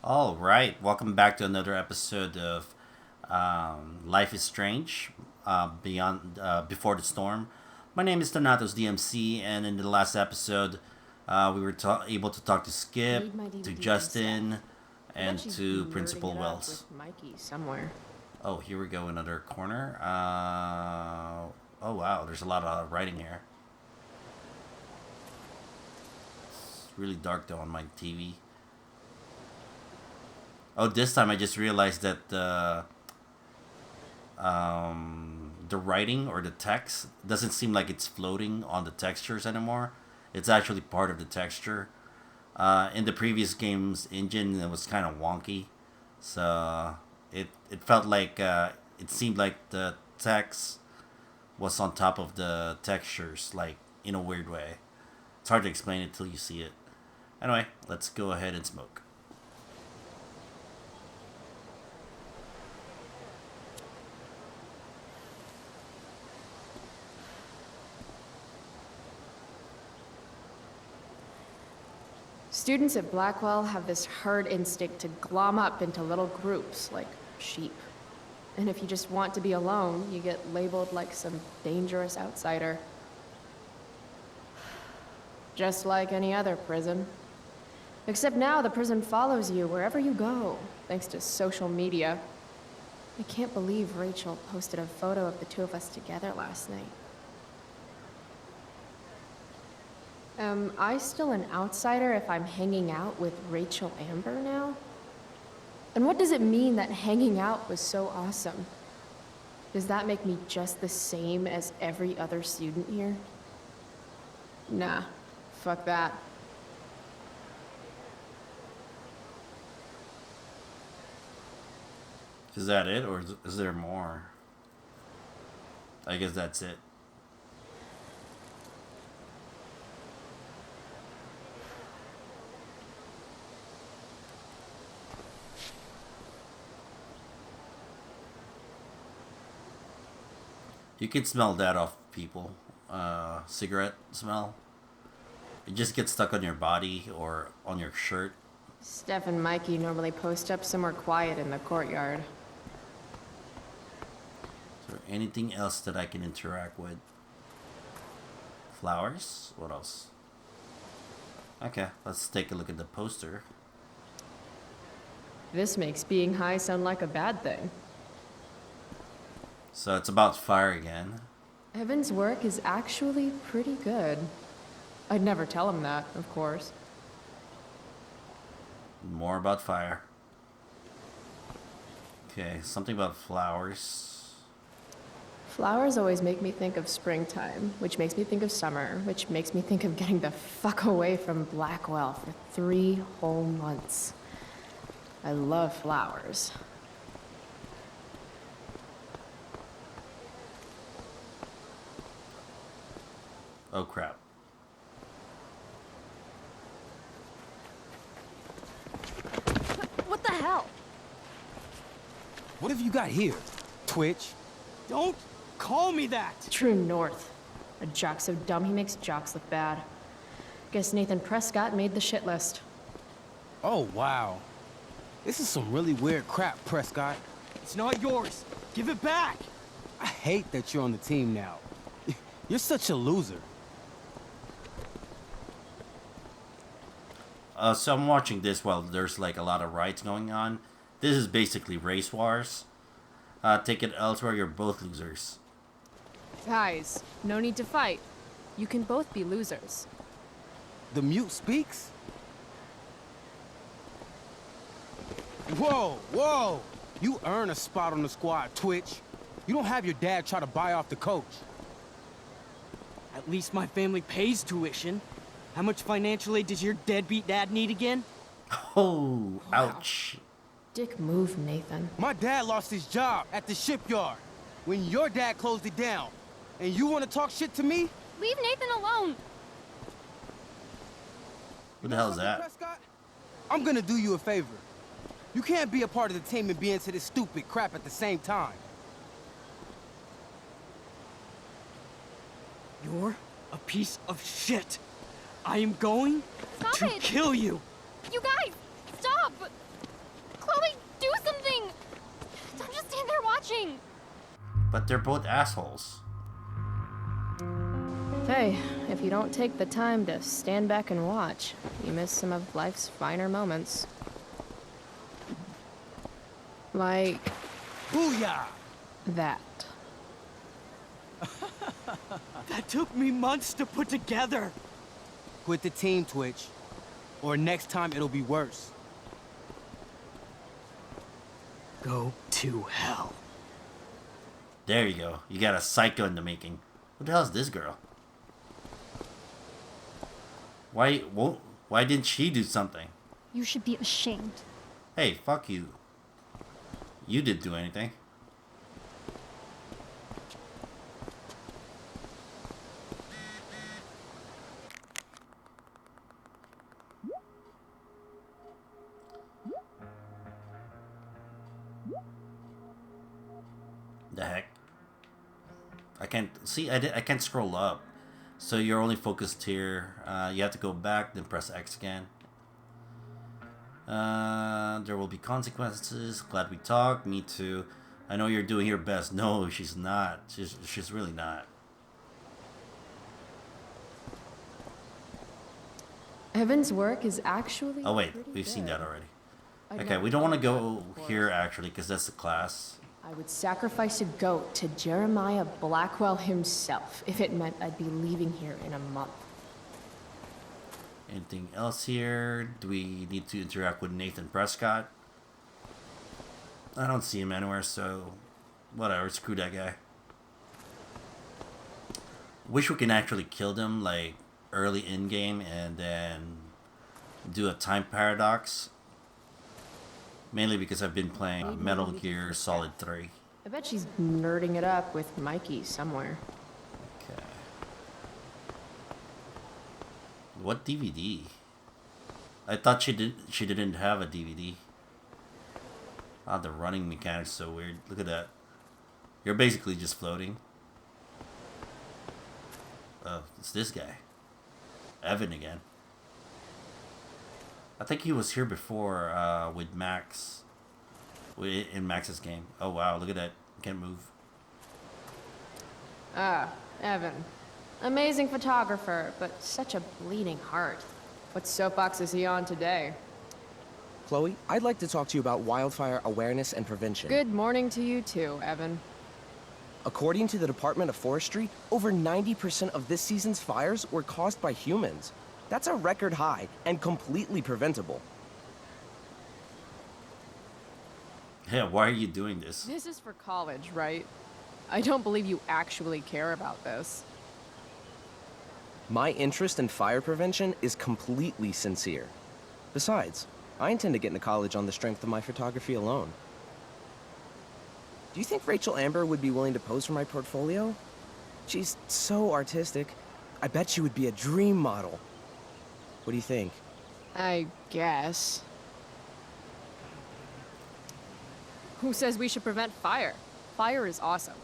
All right, welcome back to another episode of Life is Strange, Beyond Before the Storm. My name is ThanatosDMC, and in the last episode, we were able to talk to Skip, Need my to DVD reset. Justin, I'm and actually to nerding Principal it up Wells. with Mikey somewhere. Oh, here we go, another corner. Oh wow, there's a lot of writing here. It's really dark though on my TV. Oh, this time I just realized that the writing or the text doesn't seem like it's floating on the textures anymore. It's actually part of the texture. In the previous game's engine, it was kind of wonky, so it felt like it seemed like the text was on top of the textures, like in a weird way. It's hard to explain it till you see it. Anyway, let's go ahead and smoke. Students at Blackwell have this herd instinct to glom up into little groups, like sheep. And if you just want to be alone, you get labeled like some dangerous outsider. Just like any other prison. Except now the prison follows you wherever you go, thanks to social media. I can't believe Rachel posted a photo of the two of us together last night. Am I still an outsider if I'm hanging out with Rachel Amber now? And what does it mean that hanging out was so awesome? Does that make me just the same as every other student here? Nah, fuck that. Is that it, or is there more? I guess that's it. You can smell that off people. Cigarette smell. It just gets stuck on your body or on your shirt. Steph and Mikey normally post up somewhere quiet in the courtyard. Is there anything else that I can interact with? Flowers? What else? Okay, let's take a look at the poster. This makes being high sound like a bad thing. So it's about fire again. Evan's work is actually pretty good. I'd never tell him that, of course. More about fire. Okay, something about flowers. Flowers always make me think of springtime, which makes me think of summer, which makes me think of getting the fuck away from Blackwell for 3 whole months. I love flowers. Oh crap. What the hell? What have you got here? Twitch? Don't call me that! True North. A jock so dumb he makes jocks look bad. Guess Nathan Prescott made the shit list. Oh, wow. This is some really weird crap, Prescott. It's not yours. Give it back! I hate that you're on the team now. You're such a loser. So I'm watching this while there's like a lot of riots going on. This is basically race wars. Take it elsewhere, you're both losers. Guys, no need to fight. You can both be losers. The mute speaks? Whoa, whoa! You earn a spot on the squad, Twitch. You don't have your dad try to buy off the coach. At least my family pays tuition. How much financial aid does your deadbeat dad need again? Oh, ouch. Dick move, Nathan. My dad lost his job at the shipyard when your dad closed it down. And you want to talk shit to me? Leave Nathan alone! What the hell is that? Prescott? I'm gonna do you a favor. You can't be a part of the team and be into this stupid crap at the same time. You're a piece of shit. I am going Stop to it! kill you. You guys! Stop! But they're both assholes. Hey, if you don't take the time to stand back and watch, you miss some of life's finer moments. Like Booyah! that. That took me months to put together. Quit the team, Twitch. Or next time it'll be worse. Go to hell. There you go. You got a psycho in the making. Who the hell is this girl? Why didn't she do something? You should be ashamed. Hey, fuck you. You didn't do anything. The heck? I can't see. I can't scroll up. So you're only focused here. You have to go back, then press X again. There will be consequences. Glad we talked. Me too. I know you're doing your best. No, she's not. She's really not. Evan's work is actually. Oh wait, pretty we've seen good. that already. I'd Okay, never we don't want to thought go of that before. here actually because that's the class. I would sacrifice a goat to Jeremiah Blackwell himself if it meant I'd be leaving here in a month. Anything else here? Do we need to interact with Nathan Prescott? I don't see him anywhere, so whatever, screw that guy. Wish we can actually kill them like early in game and then do a time paradox. Mainly because I've been playing Metal Gear Solid 3. I bet she's nerding it up with Mikey somewhere. Okay. What DVD? I thought she didn't have a DVD. Ah, the running mechanic's so weird. Look at that. You're basically just floating. Oh, it's this guy. Evan again. I think he was here before with Max. In Max's game. Oh wow, look at that. Can't move. Ah, Evan. Amazing photographer, but such a bleeding heart. What soapbox is he on today? Chloe, I'd like to talk to you about wildfire awareness and prevention. Good morning to you too, Evan. According to the Department of Forestry, over 90% of this season's fires were caused by humans. That's a record high and completely preventable. Yeah, why are you doing this? This is for college, right? I don't believe you actually care about this. My interest in fire prevention is completely sincere. Besides, I intend to get into college on the strength of my photography alone. Do you think Rachel Amber would be willing to pose for my portfolio? She's so artistic. I bet she would be a dream model. What do you think? I guess. Who says we should prevent fire? Fire is awesome.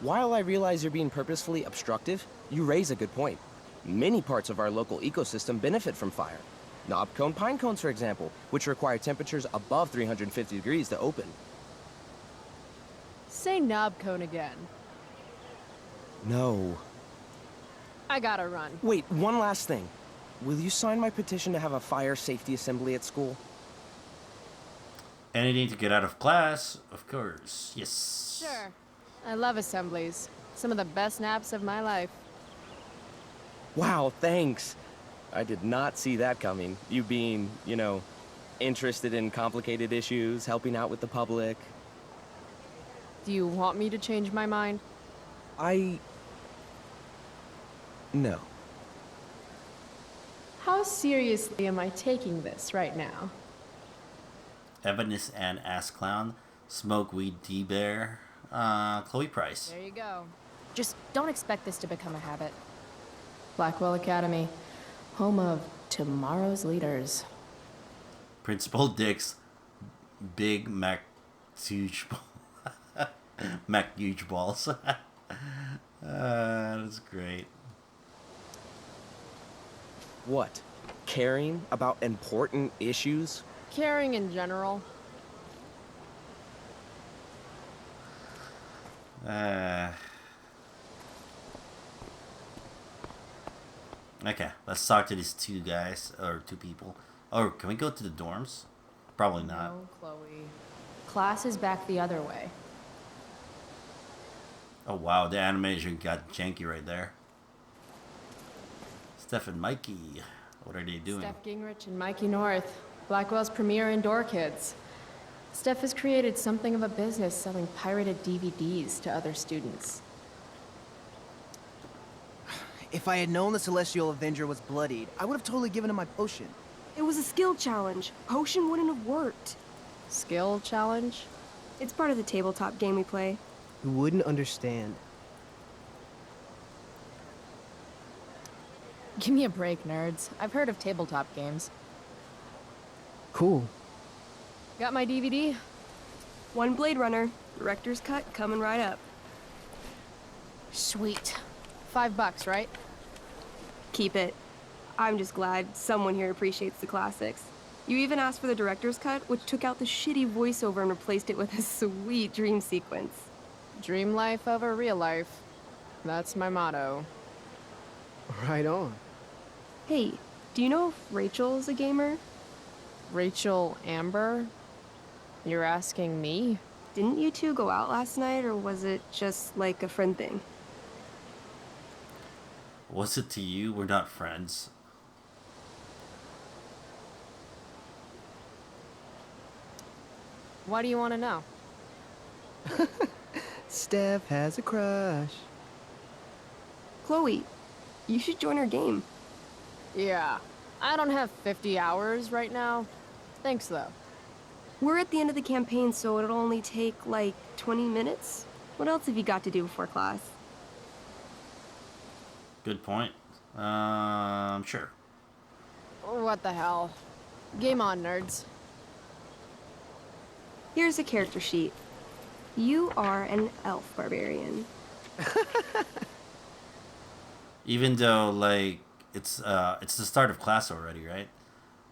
While I realize you're being purposefully obstructive, you raise a good point. Many parts of our local ecosystem benefit from fire. Knob cone pine cones, for example, which require temperatures above 350 degrees to open. Say knob cone again. No. I gotta run. Wait, one last thing. Will you sign my petition to have a fire safety assembly at school? Anything to get out of class? Of course. Yes. Sure. I love assemblies. Some of the best naps of my life. Wow, thanks. I did not see that coming. You being, you know, interested in complicated issues, helping out with the public. Do you want me to change my mind? No. How seriously am I taking this right now? Evan is an ass clown. Smoke weed D-Bear. Chloe Price. There you go. Just don't expect this to become a habit. Blackwell Academy, home of tomorrow's leaders. Principal Dick's Big Mac huge Mac huge balls. That's great. What? Caring about important issues? Caring in general. Uh, okay, let's talk to these two guys, or two people. Oh, can we go to the dorms? Probably not. No, Chloe. Class is back the other way. Oh wow, the animation got janky right there. Steph and Mikey, what are they doing? Steph Gingrich and Mikey North, Blackwell's premier indoor kids. Steph has created something of a business selling pirated DVDs to other students. If I had known the Celestial Avenger was bloodied, I would have totally given him my potion. It was a skill challenge. Potion wouldn't have worked. Skill challenge? It's part of the tabletop game we play. You wouldn't understand. Give me a break, nerds. I've heard of tabletop games. Cool. Got my DVD? One Blade Runner, director's cut coming right up. Sweet. $5, right? Keep it. I'm just glad someone here appreciates the classics. You even asked for the director's cut, which took out the shitty voiceover and replaced it with a sweet dream sequence. Dream life over real life. That's my motto. Right on. Hey, do you know if Rachel's a gamer? Rachel Amber? You're asking me? Didn't you two go out last night, or was it just like a friend thing? What's it to you? We're not friends. Why do you want to know? Steph has a crush. Chloe, you should join our game. Yeah. I don't have 50 hours right now. Thanks, though. We're at the end of the campaign, so it'll only take, like, 20 minutes. What else have you got to do before class? Good point. Sure. What the hell? Game on, nerds. Here's a character sheet. You are an elf barbarian. Even though, like, it's the start of class already, right?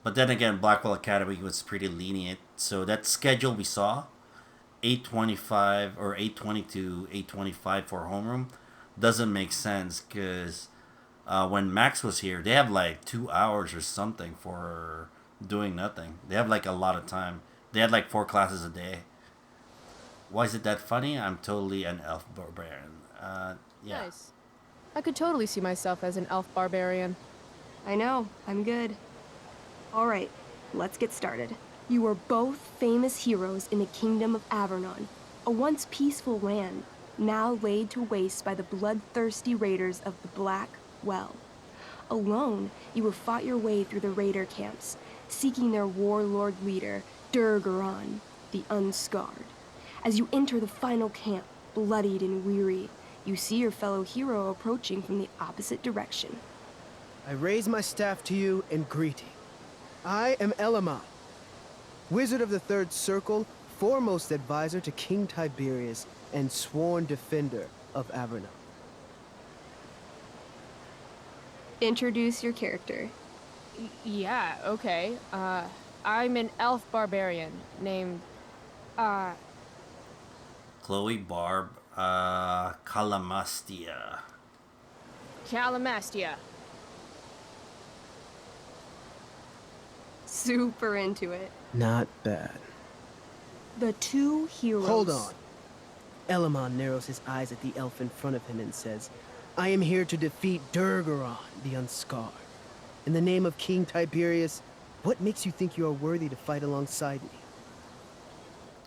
But then again, Blackwell Academy was pretty lenient. So that schedule we saw, 8:25 or 8:20 to 8:25 for homeroom, doesn't make sense because when Max was here, they have like 2 hours or something for doing nothing. They have like a lot of time. They had like 4 classes a day. Why is it that funny? I'm totally an elf barbarian. Yeah. Nice. I could totally see myself as an elf barbarian. I know, I'm good. All right, let's get started. You are both famous heroes in the Kingdom of Avernon, a once peaceful land, now laid to waste by the bloodthirsty raiders of the Black Well. Alone, you have fought your way through the raider camps, seeking their warlord leader, Duurgaron, the Unscarred. As you enter the final camp, bloodied and weary, you see your fellow hero approaching from the opposite direction. I raise my staff to you in greeting. I am Elamon, Wizard of the Third Circle, foremost advisor to King Tiberius, and sworn defender of Avernon. Introduce your character. Yeah, okay. I'm an elf barbarian named, Chloe Barb, Callamastia. Callamastia. Super into it. Not bad. The two heroes. Hold on. Elamon narrows his eyes at the elf in front of him and says, I am here to defeat Duurgaron, the Unscarred. In the name of King Tiberius, what makes you think you are worthy to fight alongside me?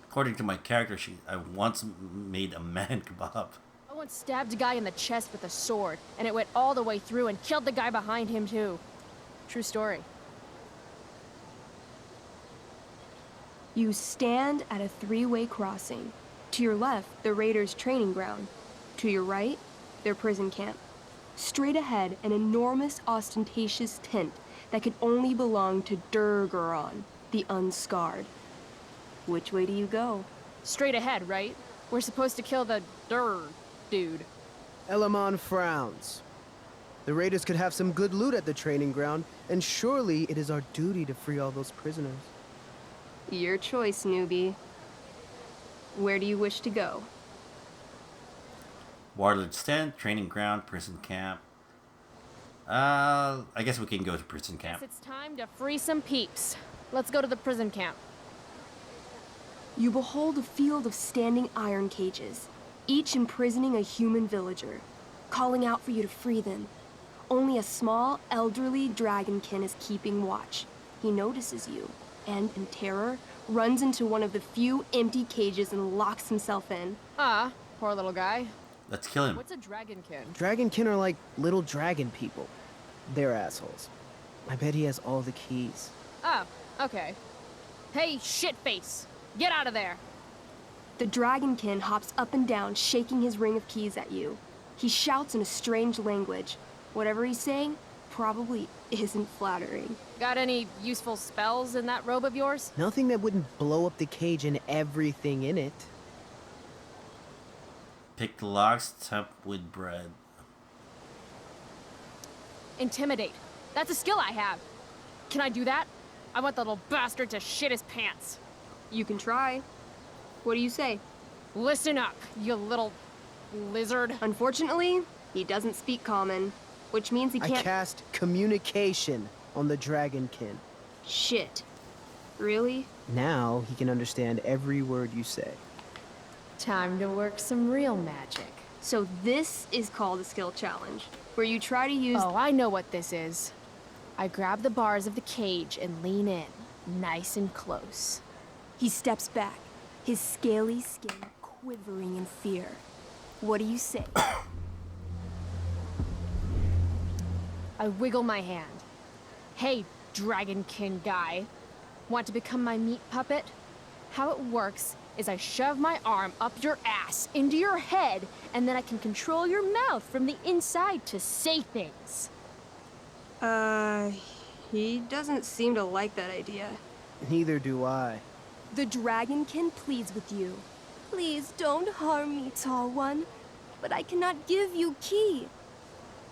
According to my character sheet, I once made a man kebab. I once stabbed a guy in the chest with a sword, and it went all the way through and killed the guy behind him, too. True story. You stand at a three-way crossing. To your left, the raiders' training ground. To your right, their prison camp. Straight ahead, an enormous, ostentatious tent that could only belong to Duurgaron, the Unscarred. Which way do you go? Straight ahead, right? We're supposed to kill the dude. Elamon frowns. The raiders could have some good loot at the training ground, and surely it is our duty to free all those prisoners. Your choice, newbie. Where do you wish to go? Warlord's tent, training ground, prison camp. I guess we can go to prison camp. It's time to free some peeps. Let's go to the prison camp. You behold a field of standing iron cages, each imprisoning a human villager, calling out for you to free them. Only a small, elderly dragonkin is keeping watch. He notices you, and in terror, runs into one of the few empty cages and locks himself in. Ah, poor little guy. Let's kill him. What's a dragonkin? Dragonkin are like little dragon people. They're assholes. I bet he has all the keys. Oh, okay. Hey, shitface! Get out of there! The dragonkin hops up and down, shaking his ring of keys at you. He shouts in a strange language. Whatever he's saying probably isn't flattering. Got any useful spells in that robe of yours? Nothing that wouldn't blow up the cage and everything in it. Pick the locks, tap with bread. Intimidate. That's a skill I have. Can I do that? I want the little bastard to shit his pants. You can try. What do you say? Listen up, you little lizard. Unfortunately, he doesn't speak common, which means he I can't. cast communication on the dragonkin. Shit. Really? Now he can understand every word you say. Time to work some real magic. So this is called a skill challenge, where you try to use. Oh, I know what this is. I grab the bars of the cage and lean in, nice and close. He steps back, his scaly skin quivering in fear. What do you say? I wiggle my hand. Hey, dragonkin guy. Want to become my meat puppet? How it works is I shove my arm up your ass into your head, and then I can control your mouth from the inside to say things. He doesn't seem to like that idea. Neither do I. The dragonkin pleads with you. Please don't harm me, tall one, but I cannot give you key.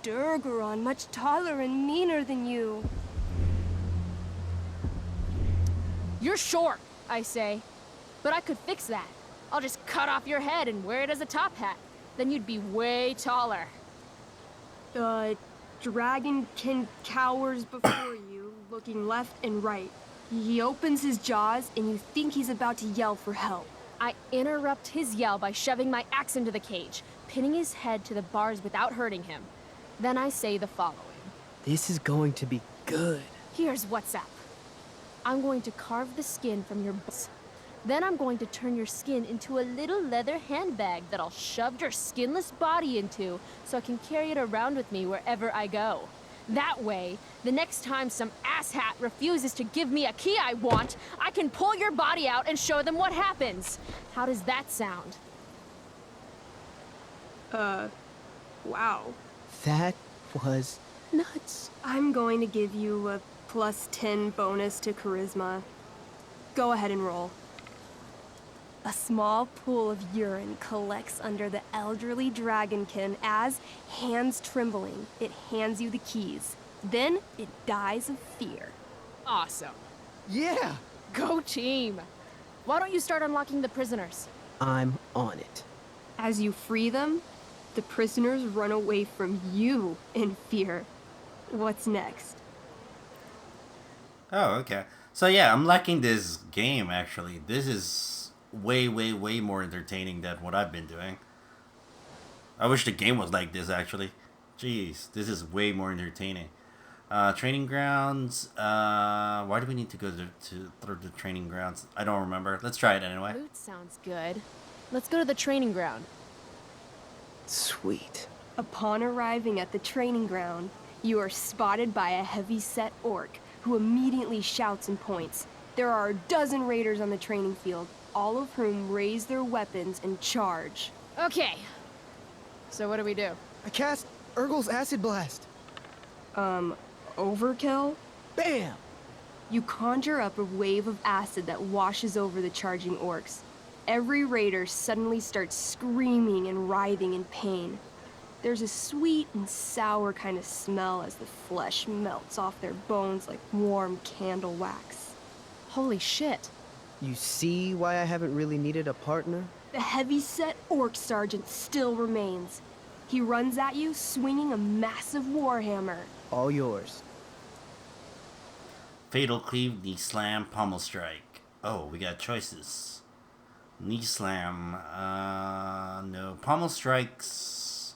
Duurgaron much taller and meaner than you. You're short, I say. But I could fix that. I'll just cut off your head and wear it as a top hat. Then you'd be way taller. The dragonkin cowers before you, looking left and right. He opens his jaws, and you think he's about to yell for help. I interrupt his yell by shoving my axe into the cage, pinning his head to the bars without hurting him. Then I say the following. This is going to be good. Here's what's up. I'm going to carve the skin from your bones. Then I'm going to turn your skin into a little leather handbag that I'll shove your skinless body into so I can carry it around with me wherever I go. That way, the next time some asshat refuses to give me a key I want, I can pull your body out and show them what happens. How does that sound? Wow. That was nuts. I'm going to give you a +10 bonus to charisma. Go ahead and roll. A small pool of urine collects under the elderly dragonkin as, hands trembling, it hands you the keys. Then it dies of fear. Awesome. Yeah! Go team. Why don't you start unlocking the prisoners? I'm on it. As you free them, the prisoners run away from you in fear. What's next? Oh, okay. So yeah, I'm liking this game, actually. This is way more entertaining than what I've been doing. I wish the game was like this, actually. Jeez, this is way more entertaining. Training grounds. Why do we need to go through the training grounds? I don't remember. Let's try it anyway. Loot sounds good. Let's go to the training ground. Sweet. Upon arriving at the training ground, you are spotted by a heavy-set orc who immediately shouts and points. There are a dozen raiders on the training field, all of whom raise their weapons and charge. Okay. So what do we do? I cast Urgel's Acid Blast. Overkill? Bam! You conjure up a wave of acid that washes over the charging orcs. Every raider suddenly starts screaming and writhing in pain. There's a sweet and sour kind of smell as the flesh melts off their bones like warm candle wax. Holy shit. You see why I haven't really needed a partner? The heavy-set orc sergeant still remains. He runs at you swinging a massive warhammer. All yours. Fatal cleave, knee slam, pommel strike. Oh, we got choices. Knee slam. No. Pommel strikes.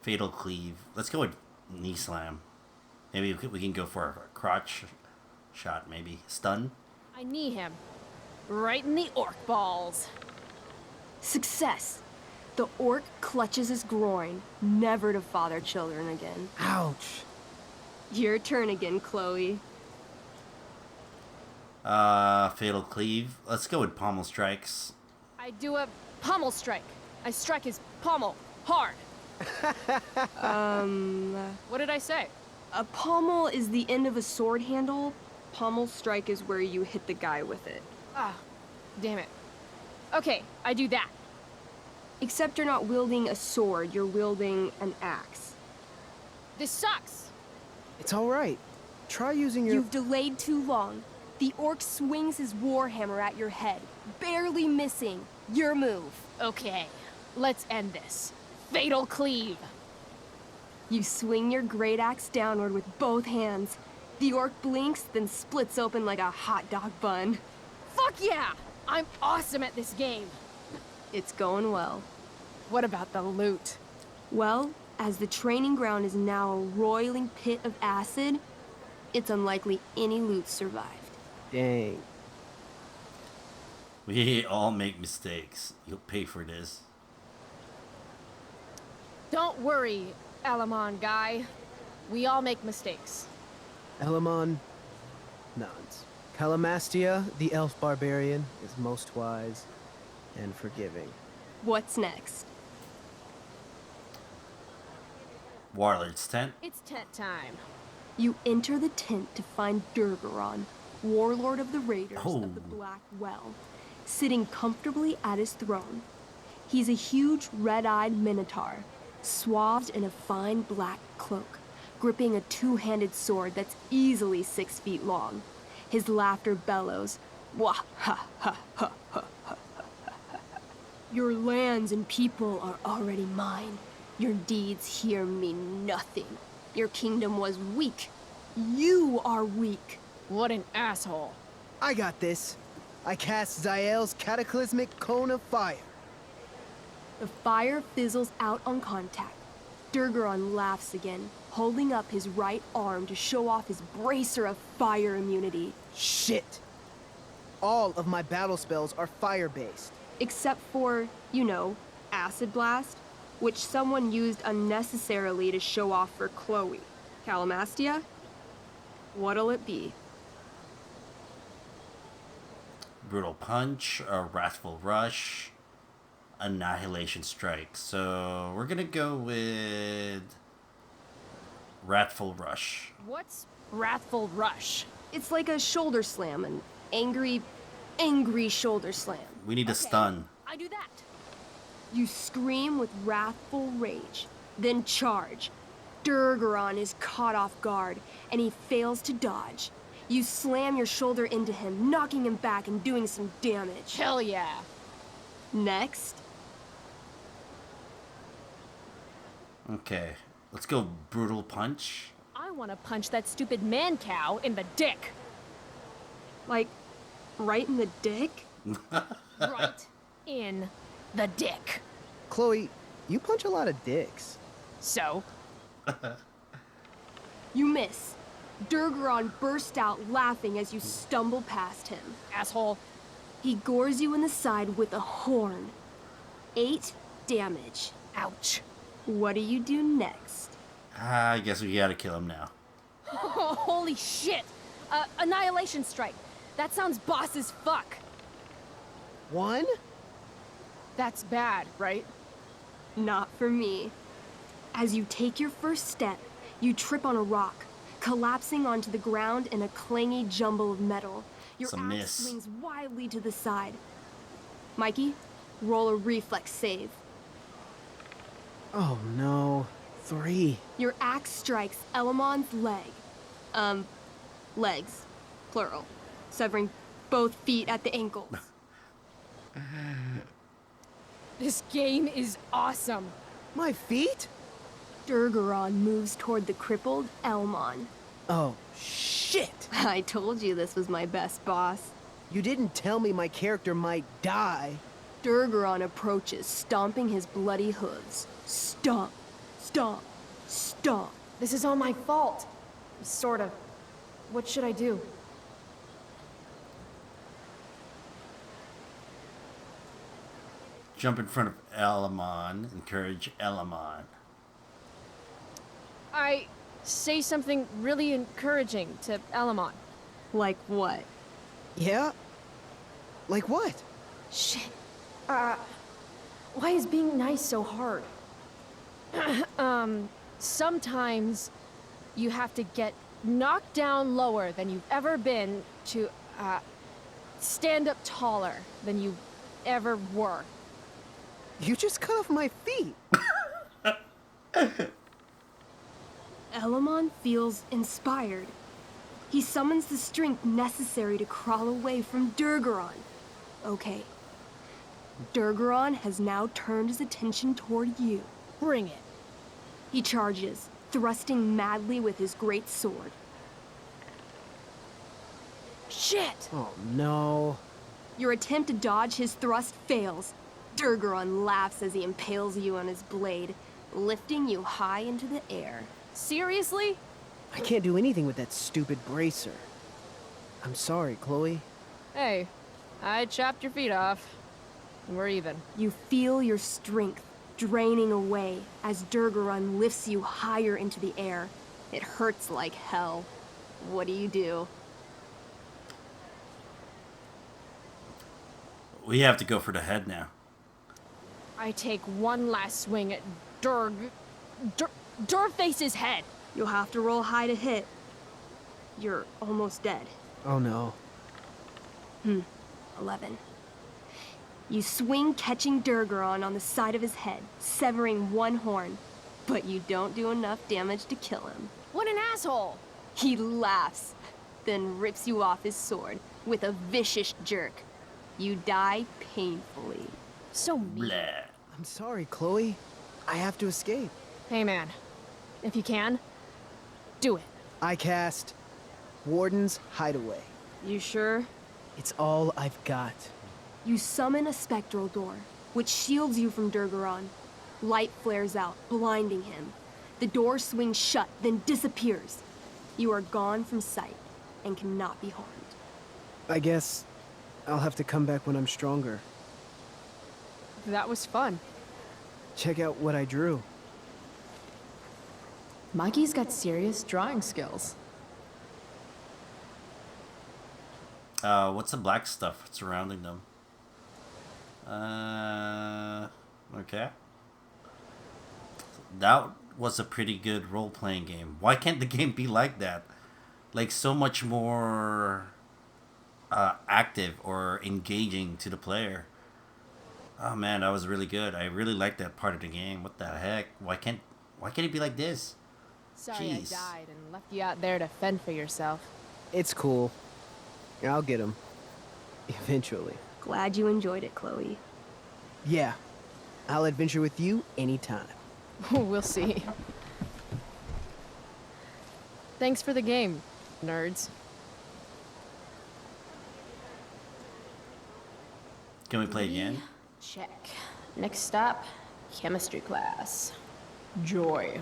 Fatal cleave. Let's go with knee slam. Maybe we can go for a crotch shot, maybe. Stun? I knee him. Right in the orc balls. Success! The orc clutches his groin, never to father children again. Ouch. Your turn again, Chloe. Fatal cleave. Let's go with pommel strikes. I do a pommel strike. I strike his pommel hard. What did I say? A pommel is the end of a sword handle. Pommel strike is where you hit the guy with it. Ah, damn it. Okay, I do that. Except you're not wielding a sword, you're wielding an axe. This sucks. It's all right. Try using your... You've delayed too long. The orc swings his warhammer at your head, barely missing. Your move. Okay, let's end this. Fatal cleave. You swing your great axe downward with both hands. The orc blinks, then splits open like a hot dog bun. Fuck yeah! I'm awesome at this game. It's going well. What about the loot? Well, as the training ground is now a roiling pit of acid, it's unlikely any loot survived. Dang. We all make mistakes. You'll pay for this. Don't worry, Alamon guy. We all make mistakes. Elamon nods. Callamastia, the elf barbarian, is most wise and forgiving. What's next? Warlord's tent. It's tent time. You enter the tent to find Duurgaron, warlord of the Raiders of the Oh. Black Well, sitting comfortably at his throne. He's a huge red-eyed minotaur, swathed in a fine black cloak, gripping a two-handed sword that's easily 6 feet long. His laughter bellows, wah ha ha ha ha ha ha. Your lands and people are already mine. Your deeds here mean nothing. Your kingdom was weak. You are weak. What an asshole. I got this. I cast Zael's cataclysmic cone of fire. The fire fizzles out on contact. Duurgaron laughs again, holding up his right arm to show off his bracer of fire immunity. Shit. All of my battle spells are fire-based. Except for, you know, Acid Blast, which someone used unnecessarily to show off for Chloe. Callamastia? What'll it be? Brutal punch, a wrathful rush, annihilation strike. So we're gonna go with wrathful rush. What's Wrathful Rush? It's like a shoulder slam, an angry shoulder slam. We need a stun. I do that. You scream with wrathful rage, then charge. Duurgaron is caught off guard, and he fails to dodge. You slam your shoulder into him, knocking him back and doing some damage. Hell yeah. Next, Okay, let's go brutal punch. I want to punch that stupid man cow in the dick. like, right in the dick? Right in the dick. Chloe, you punch a lot of dicks. So, You miss. Duurgaron bursts out laughing as you stumble past him. asshole. He gores you in the side with a horn. 8 damage. Ouch. What do you do next? I guess we gotta kill him now. Holy shit. Annihilation strike. That sounds boss as fuck. One? That's bad, right? Not for me. As you take your first step, you trip on a rock, collapsing onto the ground in a clangy jumble of metal. Your It's a axe miss. swings wildly to the side. Mikey, roll a reflex save. Oh no. 3. Your axe strikes Elamon's leg. Legs. Plural. Severing both feet at the ankles. This game is awesome. My feet? Duurgaron moves toward the crippled Elmon. Oh, shit! I told you this was my best boss. You didn't tell me my character might die. Duurgaron approaches, stomping his bloody hooves. Stomp, stomp, stomp. This is all my fault. Sort of. What should I do? Jump in front of Elamon. Encourage Elamon. I say something really encouraging to Elamon. Like what? Yeah? Like what? Shit. Why is being nice so hard? Sometimes you have to get knocked down lower than you've ever been to, stand up taller than you ever were. You just cut off my feet. Elamon feels inspired. He summons the strength necessary to crawl away from Duurgaron. Okay. Duurgaron has now turned his attention toward you. Bring it. He charges, thrusting madly with his great sword. Shit! Oh, no. Your attempt to dodge his thrust fails. Duurgaron laughs as he impales you on his blade, lifting you high into the air. Seriously? I can't do anything with that stupid bracer. I'm sorry, Chloe. Hey, I chopped your feet off. We're even. You feel your strength draining away as Duurgaron lifts you higher into the air. It hurts like hell. What do? We have to go for the head now. I take one last swing at Durface's head. You'll have to roll high to hit. You're almost dead. Oh, no. 11. You swing, catching Duurgaron on the side of his head, severing one horn. But you don't do enough damage to kill him. What an asshole! He laughs, then rips you off his sword with a vicious jerk. You die painfully. So mean. Blah. I'm sorry, Chloe. I have to escape. Hey man, if you can, do it. I cast Warden's Hideaway. You sure? It's all I've got. You summon a spectral door, which shields you from Duurgaron. Light flares out, blinding him. The door swings shut, then disappears. You are gone from sight and cannot be harmed. I guess I'll have to come back when I'm stronger. That was fun. Check out what I drew. Mikey's got serious drawing skills. What's the black stuff surrounding them? Okay. That was a pretty good role-playing game. Why can't the game be like that? Like, so much more active or engaging to the player. Oh man, that was really good. I really liked that part of the game. What the heck? Why can't it be like this? Sorry Jeez. I died and left you out there to fend for yourself. It's cool. I'll get him. Eventually. Glad you enjoyed it, Chloe. Yeah. I'll adventure with you anytime. We'll see. Thanks for the game, nerds. Can we play again? Check. Next stop, chemistry class. Joy.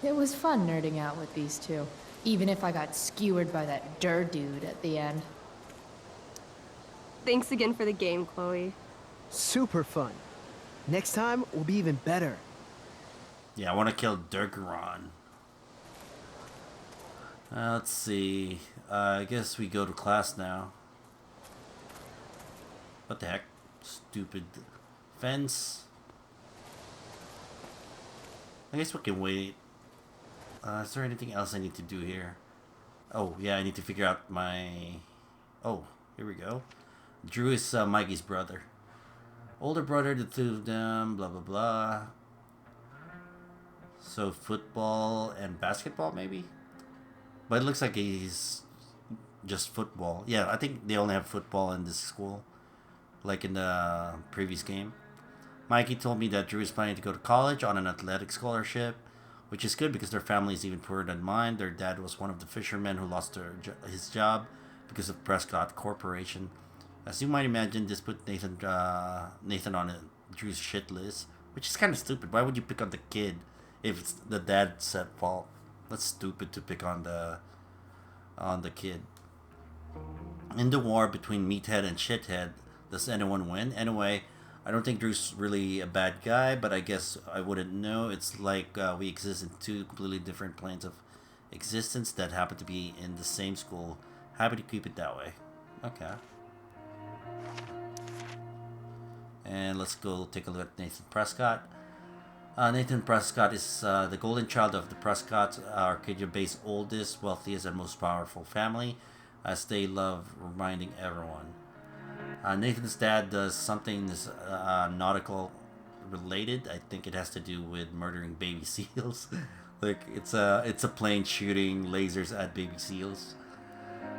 It was fun nerding out with these two, even if I got skewered by that dude at the end. Thanks again for the game, Chloe. Super fun. Next time will be even better. Yeah, I want to kill Duurgaron. Let's see. I guess we go to class now. What the heck? Stupid fence. I guess we can wait. Is there anything else I need to do here? Oh, yeah, I need to figure out my... Oh, here we go. Drew is Mikey's brother. Older brother, the two of them, blah, blah, blah. So, football and basketball, maybe? But it looks like he's just football. Yeah, I think they only have football in this school. like in the previous game. Mikey told me that Drew is planning to go to college on an athletic scholarship, which is good because their family is even poorer than mine. Their dad was one of the fishermen who lost his job because of Prescott Corporation. As you might imagine, this put Nathan on Drew's shit list, which is kind of stupid. Why would you pick on the kid if it's the dad's at fault? That's stupid to pick on the kid. In the war between Meathead and Shithead, does anyone win? Anyway, I don't think Drew's really a bad guy, but I guess I wouldn't know. It's like we exist in two completely different planes of existence that happen to be in the same school. Happy to keep it that way. Okay. And let's go take a look at Nathan Prescott. Nathan Prescott is the golden child of the Prescott, Arcadia-based oldest, wealthiest, and most powerful family, as they love reminding everyone. Nathan's dad does something nautical related. I think it has to do with murdering baby seals. Like it's a plane shooting lasers at baby seals,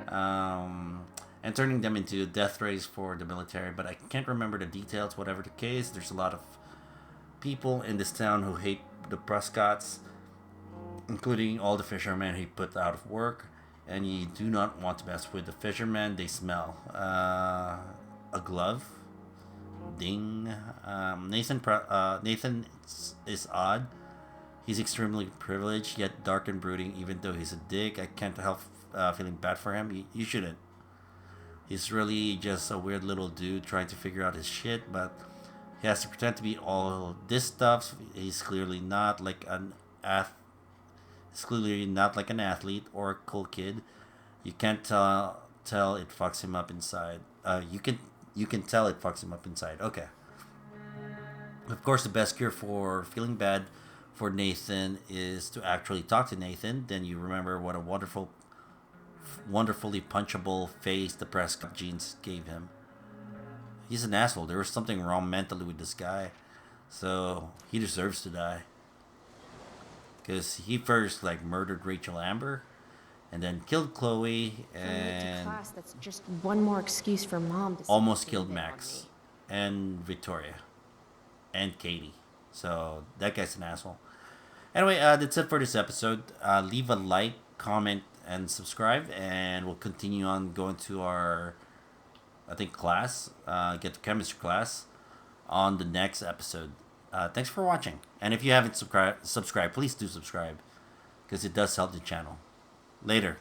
and turning them into death rays for the military. But I can't remember the details. Whatever the case, there's a lot of people in this town who hate the Prescotts, including all the fishermen he put out of work. And you do not want to mess with the fishermen. They smell. A glove. Ding. Nathan is odd. He's extremely privileged, yet dark and brooding, even though he's a dick. I can't help feeling bad for him. You shouldn't. He's really just a weird little dude trying to figure out his shit, but he has to pretend to be all this stuff. He's clearly not like an athlete or a cool kid. You can't tell it fucks him up inside. You can tell it fucks him up inside. Okay. Of course, the best cure for feeling bad for Nathan is to actually talk to Nathan. Then you remember what a wonderfully punchable face the Prescott genes gave him. He's an asshole. There was something wrong mentally with this guy, so he deserves to die. Because he first murdered Rachel Amber, and then killed Chloe, and class, that's just one more excuse for mom to almost killed Max and Victoria and Katie. So that guy's an asshole. Anyway, that's it for this episode. Leave a like, comment, and subscribe, and we'll continue on going to our, I think, class, get to chemistry class on the next episode. Thanks for watching, and if you haven't subscribed, please do subscribe, because it does help the channel. Later.